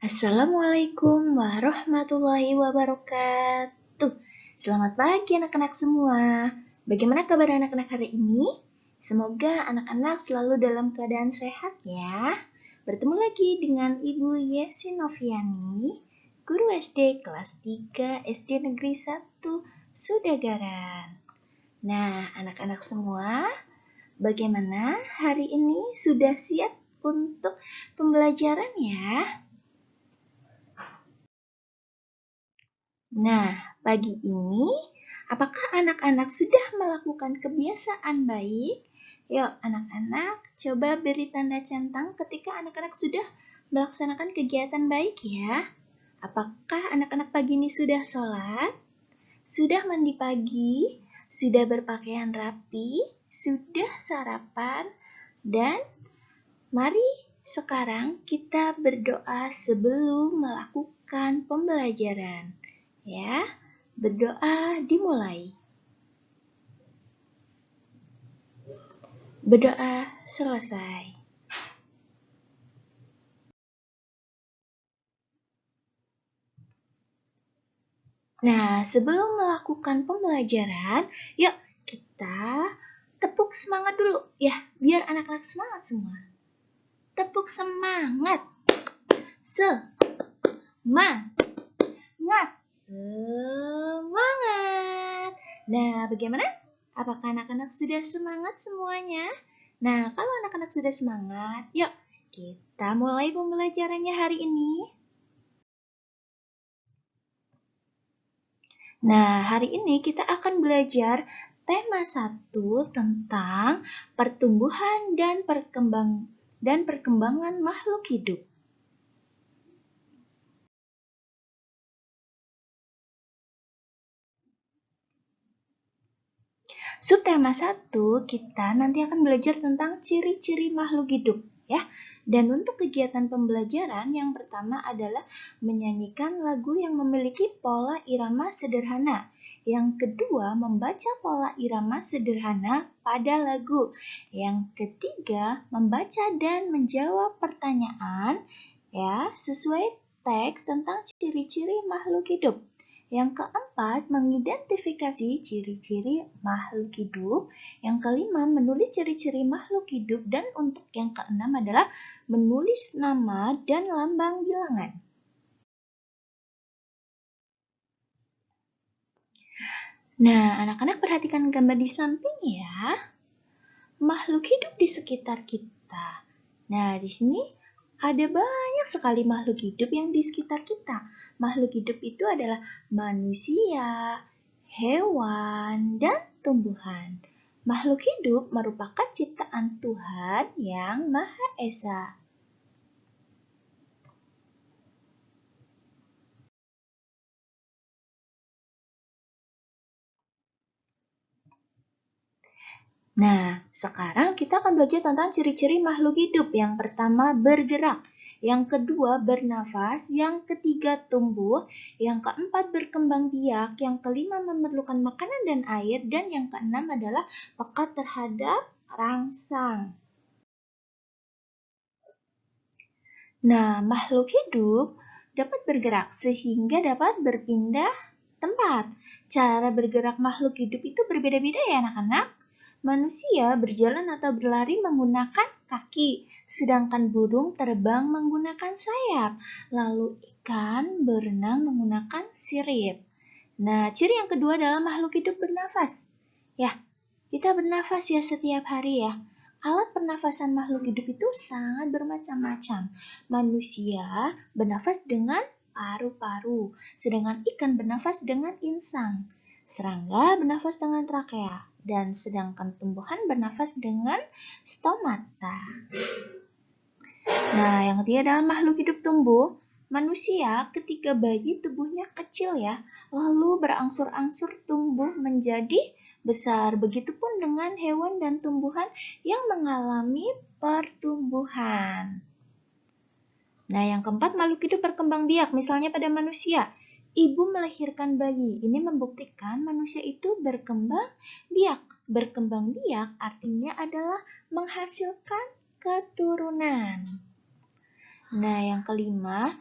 Assalamualaikum warahmatullahi wabarakatuh. Selamat pagi anak-anak semua. Bagaimana kabar anak-anak hari ini? Semoga anak-anak selalu dalam keadaan sehat ya. Bertemu lagi dengan Ibu Yesi Noviani, guru SD kelas 3 SD Negeri 1 Sudagaran. Nah, anak-anak semua, bagaimana hari ini? Sudah siap untuk pembelajaran ya? Nah, pagi ini, apakah anak-anak sudah melakukan kebiasaan baik? Yuk, anak-anak, coba beri tanda centang ketika anak-anak sudah melaksanakan kegiatan baik ya. Apakah anak-anak pagi ini sudah sholat? Sudah mandi pagi? Sudah berpakaian rapi? Sudah sarapan? Dan mari sekarang kita berdoa sebelum melakukan pembelajaran. Ya, berdoa dimulai. Berdoa selesai. Nah, sebelum melakukan pembelajaran, yuk kita tepuk semangat dulu ya, biar anak-anak semangat semua. Tepuk semangat. Semangat. Nah, bagaimana? Apakah anak-anak sudah semangat semuanya? Nah, kalau anak-anak sudah semangat, yuk kita mulai pembelajarannya hari ini. Nah, hari ini kita akan belajar tema 1 tentang pertumbuhan dan perkembangan makhluk hidup. Subtema 1, kita nanti akan belajar tentang ciri-ciri makhluk hidup ya. Dan untuk kegiatan pembelajaran yang pertama adalah menyanyikan lagu yang memiliki pola irama sederhana. Yang kedua, membaca pola irama sederhana pada lagu. Yang ketiga, membaca dan menjawab pertanyaan ya sesuai teks tentang ciri-ciri makhluk hidup. Yang keempat, mengidentifikasi ciri-ciri makhluk hidup. Yang kelima, menulis ciri-ciri makhluk hidup. Dan untuk yang keenam adalah menulis nama dan lambang bilangan. Nah, anak-anak perhatikan gambar di samping ya. Makhluk hidup di sekitar kita. Nah, di sini ada banyak sekali makhluk hidup yang di sekitar kita. Makhluk hidup itu adalah manusia, hewan, dan tumbuhan. Makhluk hidup merupakan ciptaan Tuhan yang Maha Esa. Nah, sekarang kita akan belajar tentang ciri-ciri makhluk hidup. Yang pertama, bergerak. Yang kedua, bernafas. Yang ketiga, tumbuh. Yang keempat, berkembang biak. Yang kelima, memerlukan makanan dan air. Dan yang keenam adalah peka terhadap rangsang. Nah, makhluk hidup dapat bergerak sehingga dapat berpindah tempat. Cara bergerak makhluk hidup itu berbeda-beda ya anak-anak. Manusia berjalan atau berlari menggunakan kaki, sedangkan burung terbang menggunakan sayap. Lalu ikan berenang menggunakan sirip. Nah, ciri yang kedua adalah makhluk hidup bernafas. Ya, kita bernafas ya setiap hari ya. Alat pernafasan makhluk hidup itu sangat bermacam-macam. Manusia bernafas dengan paru-paru, sedangkan ikan bernafas dengan insang. Serangga bernafas dengan trakea, dan sedangkan tumbuhan bernafas dengan stomata. Nah, yang ketiga adalah makhluk hidup tumbuh. Manusia ketika bayi tubuhnya kecil ya, lalu berangsur-angsur tumbuh menjadi besar. Begitupun dengan hewan dan tumbuhan yang mengalami pertumbuhan. Nah, yang keempat, makhluk hidup berkembang biak. Misalnya pada manusia, ibu melahirkan bayi. Ini membuktikan manusia itu berkembang biak. Berkembang biak artinya adalah menghasilkan keturunan. Nah, yang kelima,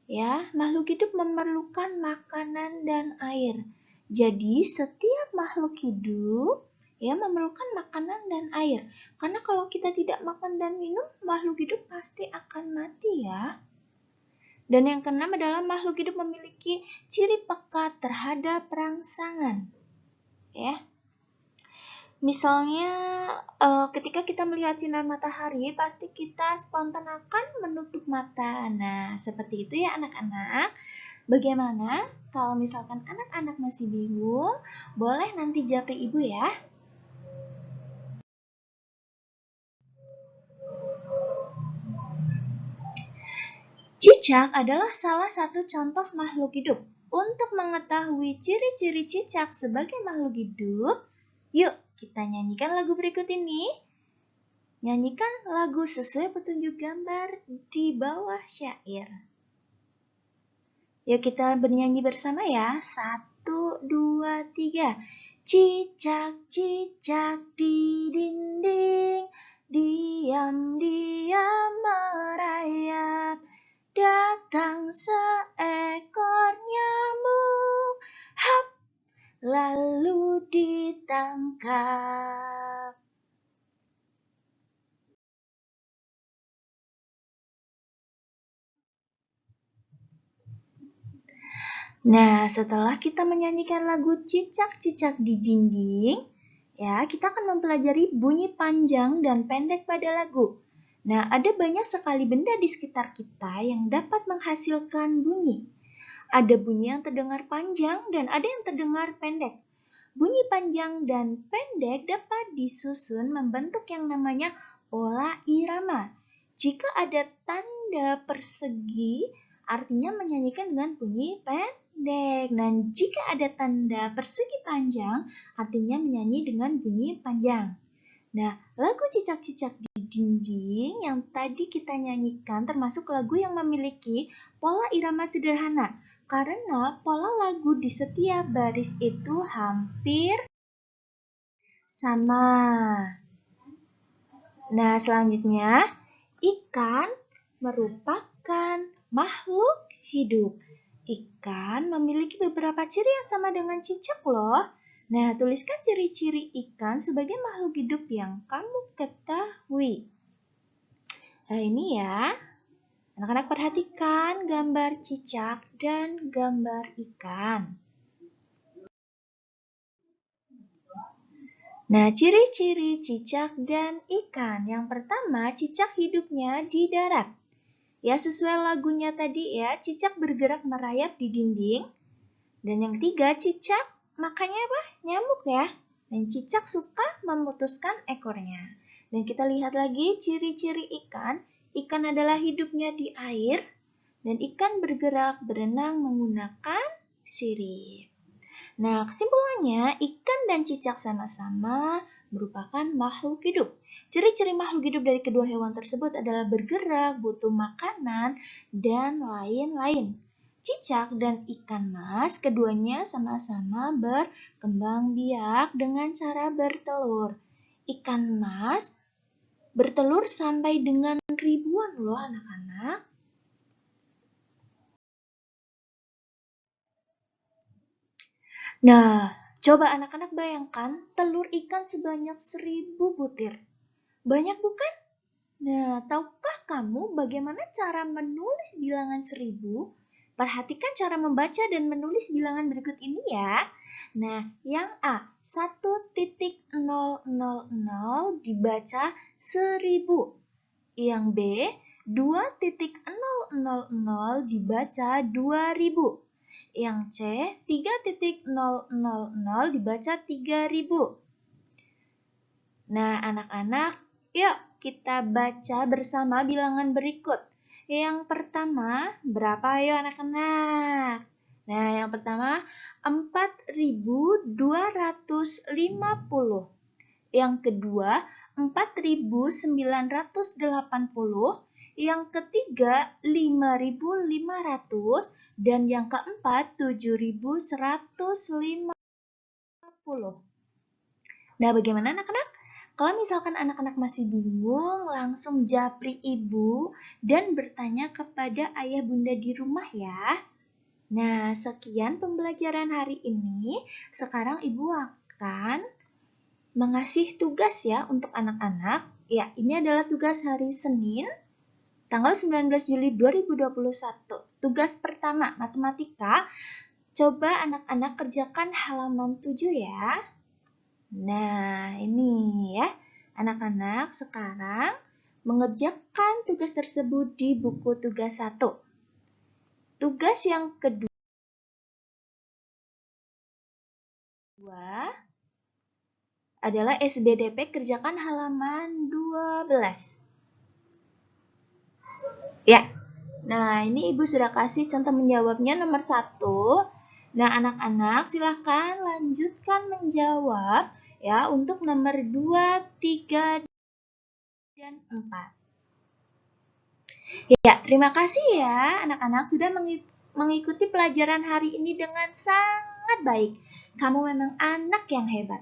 Ya, makhluk hidup memerlukan makanan dan air. Jadi, setiap makhluk hidup ya memerlukan makanan dan air. Karena kalau kita tidak makan dan minum, makhluk hidup pasti akan mati ya. Dan yang keenam adalah makhluk hidup memiliki ciri peka terhadap rangsangan. Ya. Misalnya ketika kita melihat sinar matahari, pasti kita spontan akan menutup mata. Nah, seperti itu ya anak-anak. Bagaimana kalau misalkan anak-anak masih bingung, boleh nanti japri ibu ya. Cicak adalah salah satu contoh makhluk hidup. Untuk mengetahui ciri-ciri cicak sebagai makhluk hidup, yuk kita nyanyikan lagu berikut ini. Nyanyikan lagu sesuai petunjuk gambar di bawah syair. Yuk kita bernyanyi bersama ya. 1, 2, 3. Cicak-cicak di dinding, diam-diam merayap. Datang seekor nyamuk, hap, lalu ditangkap. Nah, setelah kita menyanyikan lagu cicak-cicak di dinding, ya, kita akan mempelajari bunyi panjang dan pendek pada lagu. Nah, ada banyak sekali benda di sekitar kita yang dapat menghasilkan bunyi. Ada bunyi yang terdengar panjang dan ada yang terdengar pendek. Bunyi panjang dan pendek dapat disusun membentuk yang namanya pola irama. Jika ada tanda persegi, artinya menyanyikan dengan bunyi pendek. Dan jika ada tanda persegi panjang, artinya menyanyi dengan bunyi panjang. Nah, lagu cicak-cicak di dinding yang tadi kita nyanyikan termasuk lagu yang memiliki pola irama sederhana. Karena pola lagu di setiap baris itu hampir sama. Nah, selanjutnya, ikan merupakan makhluk hidup. Ikan memiliki beberapa ciri yang sama dengan cicak loh. Nah, tuliskan ciri-ciri ikan sebagai makhluk hidup yang kamu ketahui. Nah, ini ya. Anak-anak perhatikan gambar cicak dan gambar ikan. Nah, ciri-ciri cicak dan ikan. Yang pertama, cicak hidupnya di darat. Ya, sesuai lagunya tadi ya, cicak bergerak merayap di dinding. Dan yang ketiga, cicak makannya apa? Nyamuk ya. Dan cicak suka memutuskan ekornya. Dan kita lihat lagi ciri-ciri ikan. Ikan adalah hidupnya di air. Dan ikan bergerak berenang menggunakan sirip. Nah, kesimpulannya, ikan dan cicak sama-sama merupakan makhluk hidup. Ciri-ciri makhluk hidup dari kedua hewan tersebut adalah bergerak, butuh makanan, dan lain-lain. Cicak dan ikan mas, keduanya sama-sama berkembang biak dengan cara bertelur. Ikan mas bertelur sampai dengan ribuan loh anak-anak. Nah, coba anak-anak bayangkan telur ikan sebanyak 1000 butir. Banyak bukan? Nah, tahukah kamu bagaimana cara menulis bilangan 1000? Perhatikan cara membaca dan menulis bilangan berikut ini ya. Nah, yang A, 1.000 dibaca 1000. Yang B, 2.000 dibaca 2000. Yang C, 3.000 dibaca 3000. Nah, anak-anak, yuk kita baca bersama bilangan berikut. Yang pertama, berapa ayo anak-anak? Nah, yang pertama 4.250. Yang kedua 4.980. Yang ketiga 5.500. Dan yang keempat 7.150. Nah, bagaimana anak-anak? Kalau misalkan anak-anak masih bingung, langsung japri ibu dan bertanya kepada ayah bunda di rumah ya. Nah, sekian pembelajaran hari ini. Sekarang ibu akan mengasih tugas ya untuk anak-anak. Ya, ini adalah tugas hari Senin, tanggal 19 Juli 2021. Tugas pertama, matematika. Coba anak-anak kerjakan halaman 7 ya. Nah, ini ya. Anak-anak sekarang mengerjakan tugas tersebut di buku tugas 1. Tugas yang kedua adalah SBDP, kerjakan halaman 12. Ya, nah ini ibu sudah kasih contoh menjawabnya nomor 1. Nah, anak-anak silahkan lanjutkan menjawab ya untuk nomor 2, 3, dan 4. Ya, terima kasih ya anak-anak sudah mengikuti pelajaran hari ini dengan sangat baik. Kamu memang anak yang hebat.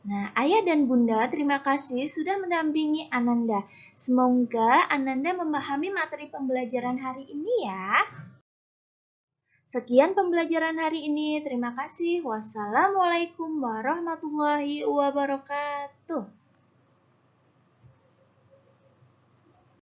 Nah, ayah dan bunda terima kasih sudah mendampingi Ananda. Semoga Ananda memahami materi pembelajaran hari ini ya. Sekian pembelajaran hari ini. Terima kasih. Wassalamualaikum warahmatullahi wabarakatuh.